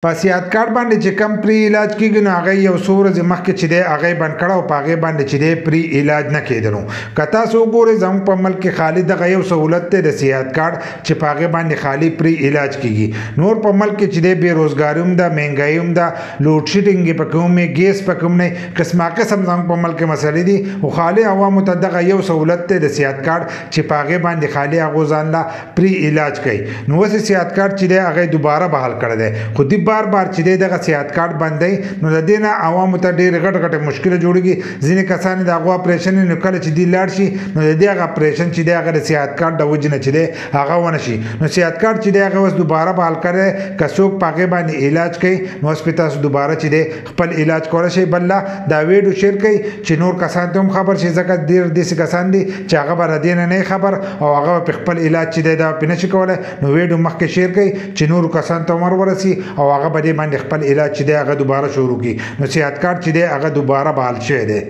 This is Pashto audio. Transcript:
په صحت کارت باندې چې کم پری علاج کیږي نو هغه یو څو ورځې مخکې چې دی هغه بند کړه او په هغې باندې چې دی پری علاج نه کېدلو که تاسو وګورئ زموږ په ملک کې خالي دغه یو سهولت دی د صحت کارت چې په هغې باندې خالي پری علاج کیږي نور په ملک کې چې دی بېروزګاري هم ده مهنګایي هم ده لوډ شیډینګ یې پکې هم ګیس پکې هم نه قسمه قسم زموږ په ملک کې مسلې دي خو خالي عوامو ته دغه یو سهولت دی د صحت کارت چې په هغې باندې خالي هغو ځان له پری علاج کوي نو اوس صحت کارت چې دی هغه دوباره بحال کړی دی خو دی بار بار چې دغه صحت کارت بندي نو د دې نه عوامو ته ډېر غټ مشکل جوړیږي ځینې کسان د هغو اپریشن نو کله چې دی لاړ شي نو د دې هغه اپریشن چې دی هغه د صحت کارت د وجې نه چې دی هغه ونه شي نو صحت کارت چې دی هغه اوس دوباره بحال کړی که څوک په هغې باندې علاج کوي نو اوس پې تاسو دوباره چې دی خپل علاج کولی شئ بل دا ویډیو شیر کوي چې نور کسان ته هم خبر شي ځکه ډېر داسې کسان دي چې هغه به د دې نه نه خبر او هغه په خپل علاج چې دی دا پې نه شي کولی نو ویډیو مخکې شیر کوي چې نورو کسانو ته هم ورسي او هغه به دې باندې خپل علاج چې دی هغه دوباره شروع کړي نو صحت کارت چې دی هغه دوباره بحال شوی دی